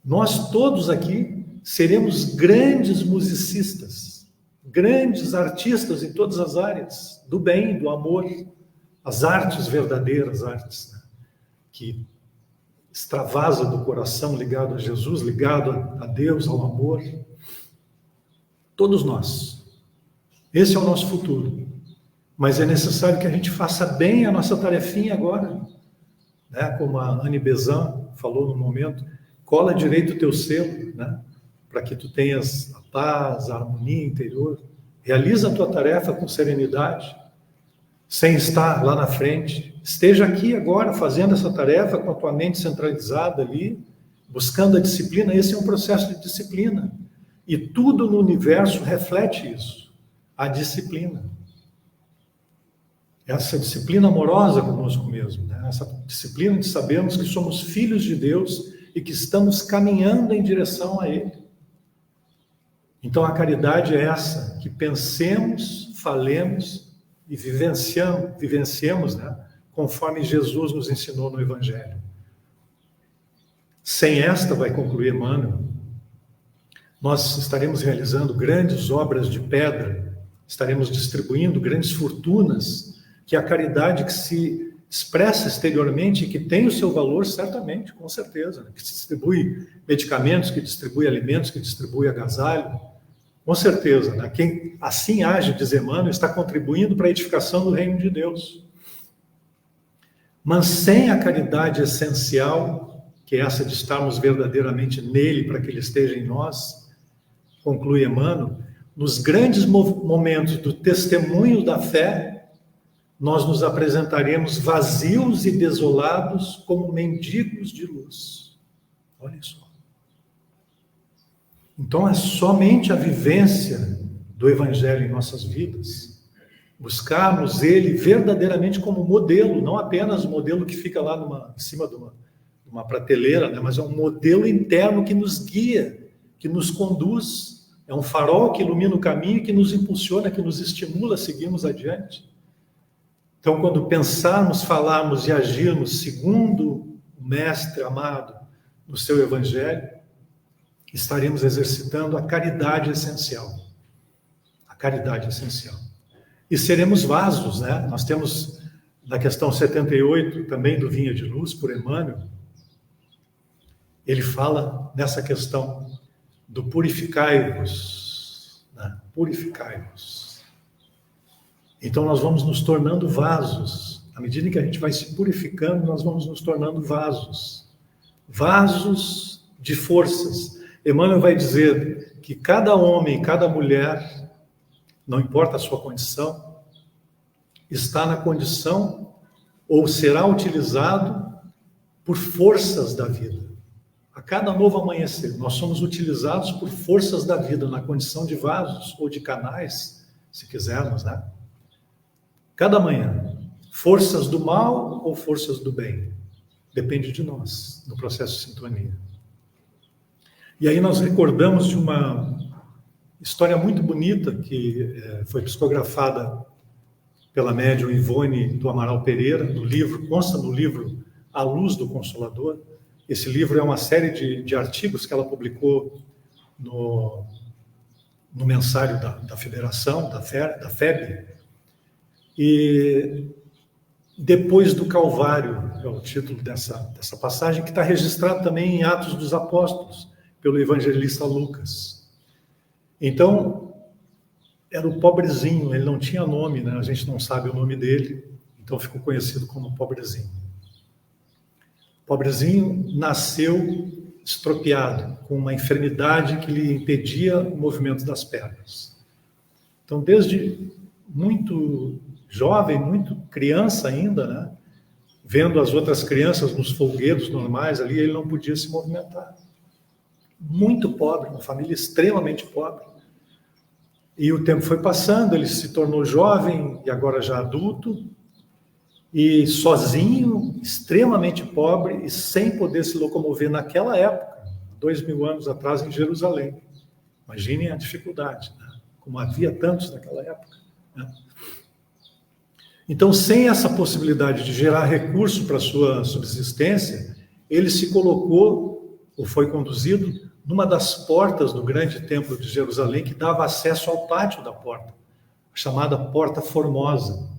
Nós todos aqui seremos grandes musicistas, grandes artistas em todas as áreas, do bem, do amor, as artes verdadeiras, artes, né, que extravasa do coração ligado a Jesus, ligado a Deus, ao amor. Todos nós. Esse é o nosso futuro. Mas é necessário que a gente faça bem a nossa tarefinha agora, né? Como a Anne Besant falou no momento, cola direito o teu selo, né? Para que tu tenhas a paz, a harmonia interior. Realiza a tua tarefa com serenidade, sem estar lá na frente. Esteja aqui agora fazendo essa tarefa com a tua mente centralizada ali, buscando a disciplina. Esse é um processo de disciplina. E tudo no universo reflete isso, a disciplina. Essa disciplina amorosa conosco mesmo, né? Essa disciplina de sabermos que somos filhos de Deus e que estamos caminhando em direção a Ele. Então a caridade é essa, que pensemos, falemos e vivenciemos, né? Conforme Jesus nos ensinou no Evangelho. Sem esta, vai concluir Emmanuel, nós estaremos realizando grandes obras de pedra, estaremos distribuindo grandes fortunas, que a caridade que se expressa exteriormente e que tem o seu valor, certamente, com certeza, né? Que distribui medicamentos, que distribui alimentos, que distribui agasalho, com certeza, né? Quem assim age, diz Emmanuel, está contribuindo para a edificação do reino de Deus. Mas sem a caridade essencial, que é essa de estarmos verdadeiramente nele, para que ele esteja em nós, conclui Emmanuel, nos grandes momentos do testemunho da fé, nós nos apresentaremos vazios e desolados como mendigos de luz. Olha só. Então é somente a vivência do Evangelho em nossas vidas, buscarmos ele verdadeiramente como modelo, não apenas o modelo que fica lá em cima de uma prateleira, né? Mas é um modelo interno que nos guia, que nos conduz, é um farol que ilumina o caminho, que nos impulsiona, que nos estimula a seguirmos adiante. Então, quando pensarmos, falarmos e agirmos segundo o Mestre amado no seu Evangelho, estaremos exercitando a caridade essencial. A caridade essencial. E seremos vasos, né? Nós temos, na questão 78, também do Vinha de Luz, por Emmanuel, ele fala nessa questão do purificai-vos, né? Purificai-vos. Então, nós vamos nos tornando vasos. À medida que a gente vai se purificando, nós vamos nos tornando vasos. Vasos de forças. Emmanuel vai dizer que cada homem, cada mulher, não importa a sua condição, está na condição ou será utilizado por forças da vida. A cada novo amanhecer, nós somos utilizados por forças da vida, na condição de vasos ou de canais, se quisermos, né? Cada manhã, forças do mal ou forças do bem, depende de nós, no processo de sintonia. E aí nós recordamos de uma história muito bonita que foi psicografada pela médium Ivone do Amaral Pereira, no livro, consta no livro A Luz do Consolador. Esse livro é uma série de artigos que ela publicou no mensário da Federação, da FEB, e depois do Calvário, é o título dessa passagem, que está registrado também em Atos dos Apóstolos, pelo evangelista Lucas. Então, era o pobrezinho, ele não tinha nome, né? A gente não sabe o nome dele, então ficou conhecido como pobrezinho. Pobrezinho nasceu estropiado, com uma enfermidade que lhe impedia o movimento das pernas. Então, desde muito jovem, muito criança ainda, né? Vendo as outras crianças nos folguedos normais ali, ele não podia se movimentar. Muito pobre, uma família extremamente pobre. E o tempo foi passando, ele se tornou jovem e agora já adulto, e sozinho, extremamente pobre e sem poder se locomover naquela época, 2000 anos atrás, em Jerusalém. Imaginem a dificuldade, né? Como havia tantos naquela época, né? Então, sem essa possibilidade de gerar recurso para a sua subsistência, ele se colocou, ou foi conduzido, numa das portas do grande templo de Jerusalém, que dava acesso ao pátio da porta, chamada Porta Formosa.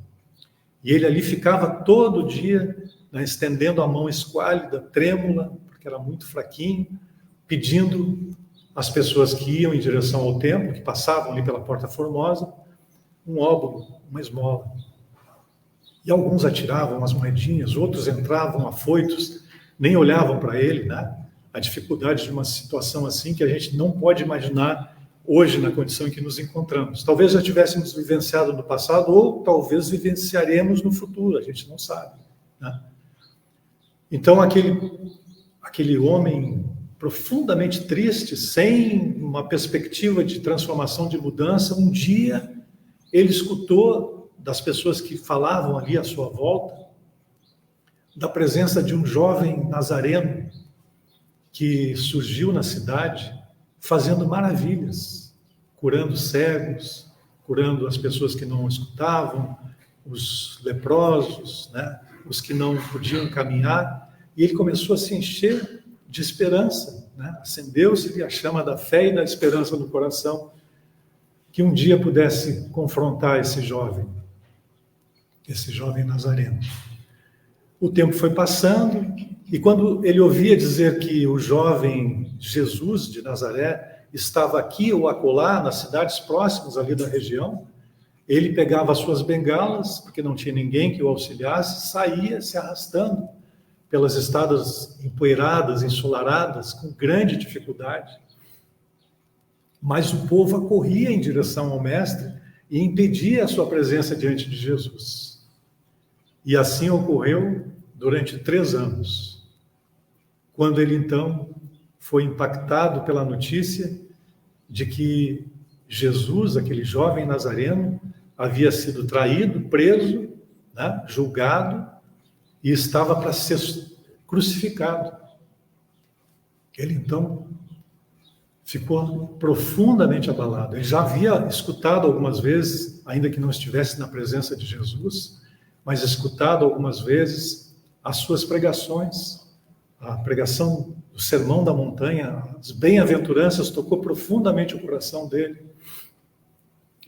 E ele ali ficava todo dia, né, estendendo a mão esquálida, trêmula, porque era muito fraquinho, pedindo às pessoas que iam em direção ao templo, que passavam ali pela Porta Formosa, um óbolo, uma esmola. E alguns atiravam as moedinhas, outros entravam afoitos, nem olhavam para ele, né? A dificuldade de uma situação assim que a gente não pode imaginar hoje na condição em que nos encontramos. Talvez já tivéssemos vivenciado no passado ou talvez vivenciaremos no futuro, a gente não sabe, né? Então aquele homem profundamente triste, sem uma perspectiva de transformação, de mudança, um dia ele escutou das pessoas que falavam ali à sua volta, da presença de um jovem nazareno que surgiu na cidade fazendo maravilhas, curando cegos, curando as pessoas que não escutavam, os leprosos, né? Os que não podiam caminhar, e ele começou a se encher de esperança, né? Acendeu-se a chama da fé e da esperança no coração, que um dia pudesse confrontar esse jovem nazareno. O tempo foi passando, e quando ele ouvia dizer que o jovem Jesus de Nazaré estava aqui ou acolá, nas cidades próximas ali da região, ele pegava as suas bengalas, porque não tinha ninguém que o auxiliasse, saía se arrastando pelas estradas empoeiradas, ensolaradas, com grande dificuldade. Mas o povo acorria em direção ao mestre e impedia a sua presença diante de Jesus. E assim ocorreu durante 3 anos, quando ele então foi impactado pela notícia de que Jesus, aquele jovem nazareno, havia sido traído, preso, né, julgado, e estava para ser crucificado. Ele então ficou profundamente abalado. Ele já havia escutado algumas vezes, ainda que não estivesse na presença de Jesus, mas escutado algumas vezes as suas pregações, a pregação do Sermão da Montanha, as bem-aventuranças, tocou profundamente o coração dele.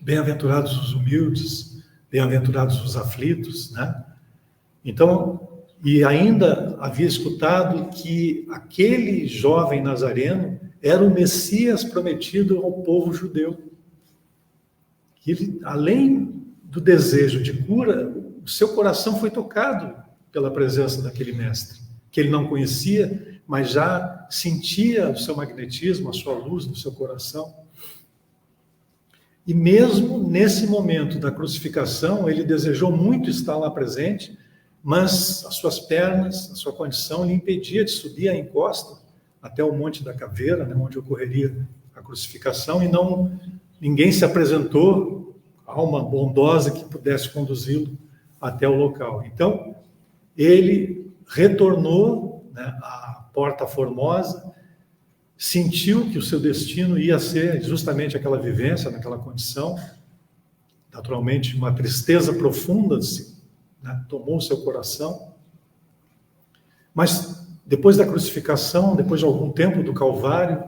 Bem-aventurados os humildes, bem-aventurados os aflitos, né? Então, e ainda havia escutado que aquele jovem nazareno era o Messias prometido ao povo judeu. Ele, além do desejo de cura, o seu coração foi tocado pela presença daquele mestre, que ele não conhecia, mas já sentia o seu magnetismo, a sua luz no seu coração. E mesmo nesse momento da crucificação, ele desejou muito estar lá presente, mas as suas pernas, a sua condição lhe impedia de subir a encosta até o Monte da Caveira, né, onde ocorreria a crucificação, e ninguém se apresentou, alma bondosa que pudesse conduzi-lo até o local. Então, ele retornou, né, à Porta Formosa, sentiu que o seu destino ia ser justamente aquela vivência, naquela condição, naturalmente uma tristeza profunda, né, tomou o seu coração, mas depois da crucificação, depois de algum tempo do Calvário,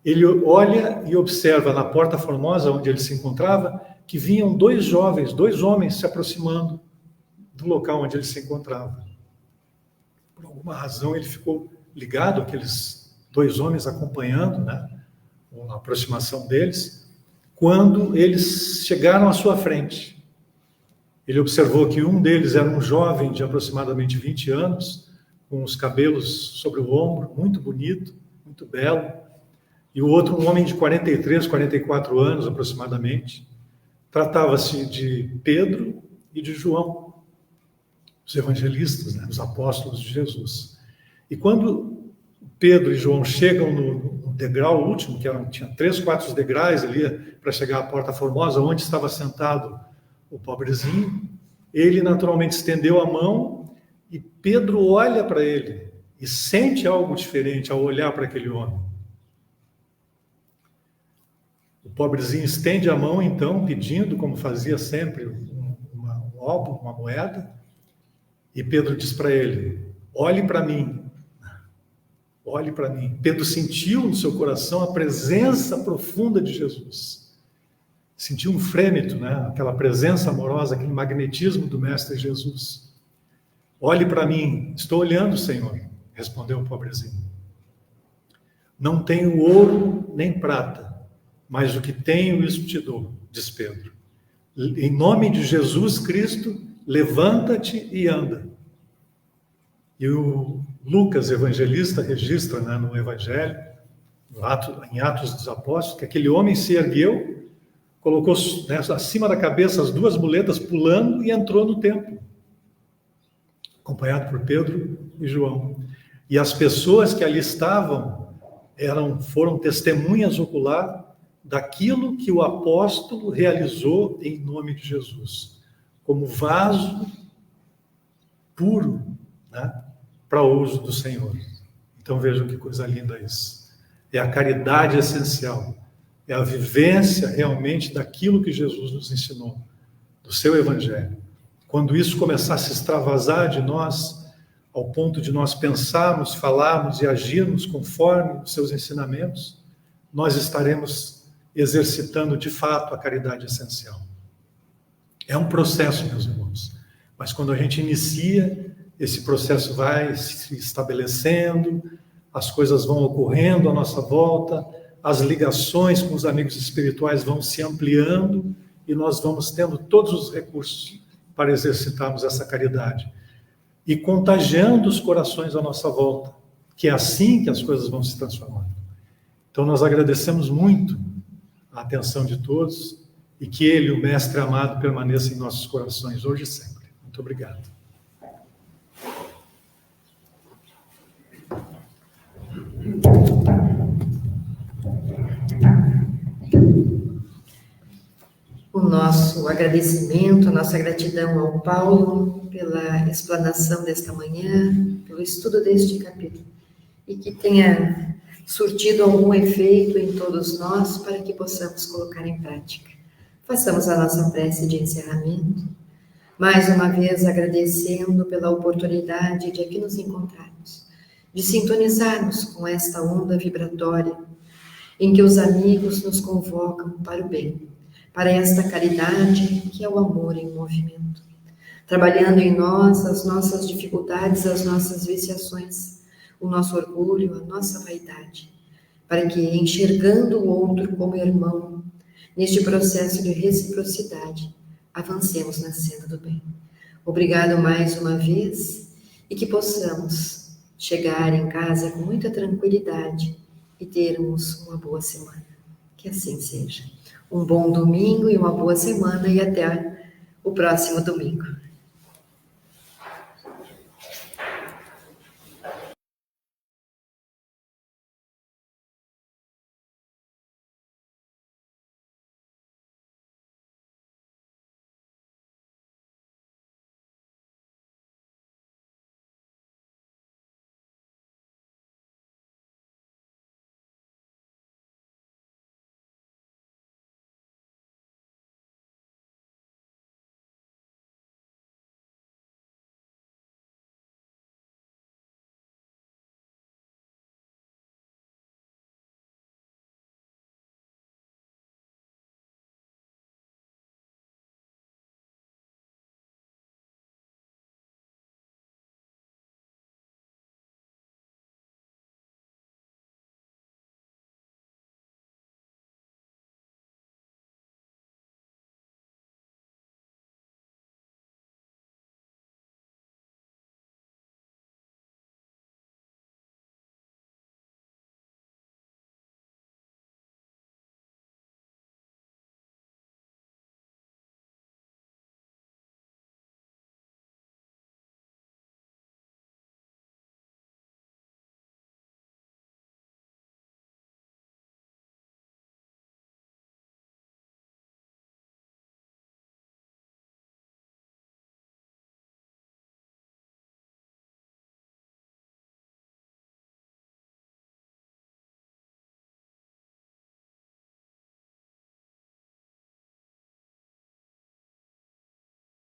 ele olha e observa na Porta Formosa, onde ele se encontrava, que vinham 2 homens se aproximando do local onde ele se encontrava. Por alguma razão ele ficou ligado àqueles 2 homens acompanhando, né, a aproximação deles. Quando eles chegaram à sua frente, ele observou que um deles era um jovem de aproximadamente 20 anos, com os cabelos sobre o ombro, muito bonito, muito belo, e o outro um homem de 43, 44 anos aproximadamente. Tratava-se de Pedro e de João, os evangelistas, né, os apóstolos de Jesus. E quando Pedro e João chegam no degrau último, tinha 3, 4 degraus ali para chegar à Porta Formosa, onde estava sentado o pobrezinho, ele naturalmente estendeu a mão e Pedro olha para ele e sente algo diferente ao olhar para aquele homem. O pobrezinho estende a mão, então, pedindo, como fazia sempre, um obro, uma moeda, e Pedro diz para ele: olhe para mim. Olhe para mim. Pedro sentiu no seu coração a presença profunda de Jesus. Sentiu um frêmito, né? Aquela presença amorosa, aquele magnetismo do Mestre Jesus. Olhe para mim. Estou olhando, Senhor, respondeu o pobrezinho. Não tenho ouro nem prata, mas o que tenho, isso te dou, diz Pedro. Em nome de Jesus Cristo, levanta-te e anda. E o Lucas, evangelista, registra, né, no Evangelho, em Atos dos Apóstolos, que aquele homem se ergueu, colocou, né, acima da cabeça as 2 muletas, pulando, e entrou no templo, acompanhado por Pedro e João. E as pessoas que ali estavam foram testemunhas oculares daquilo que o apóstolo realizou em nome de Jesus, como vaso puro, né, para o uso do Senhor. Então vejam que coisa linda isso. É a caridade essencial, é a vivência realmente daquilo que Jesus nos ensinou, do seu Evangelho. Quando isso começar a se extravasar de nós, ao ponto de nós pensarmos, falarmos e agirmos conforme os seus ensinamentos, nós estaremos exercitando de fato a caridade essencial. É um processo, meus irmãos, mas quando a gente inicia, esse processo vai se estabelecendo, as coisas vão ocorrendo à nossa volta, as ligações com os amigos espirituais vão se ampliando e nós vamos tendo todos os recursos para exercitarmos essa caridade e contagiando os corações à nossa volta, que é assim que as coisas vão se transformando. Então nós agradecemos muito a atenção de todos e que Ele, o Mestre amado, permaneça em nossos corações hoje e sempre. Muito obrigado. O nosso agradecimento, a nossa gratidão ao Paulo pela explanação desta manhã, pelo estudo deste capítulo, e que tenha surtido algum efeito em todos nós para que possamos colocar em prática. Façamos a nossa prece de encerramento, mais uma vez agradecendo pela oportunidade de aqui nos encontrarmos, de sintonizarmos com esta onda vibratória em que os amigos nos convocam para o bem, para esta caridade que é o amor em movimento, trabalhando em nós as nossas dificuldades, as nossas viciações, o nosso orgulho, a nossa vaidade, para que, enxergando o outro como irmão, neste processo de reciprocidade, avancemos na senda do bem. Obrigado mais uma vez e que possamos chegar em casa com muita tranquilidade e termos uma boa semana. Que assim seja. Um bom domingo e uma boa semana e até o próximo domingo.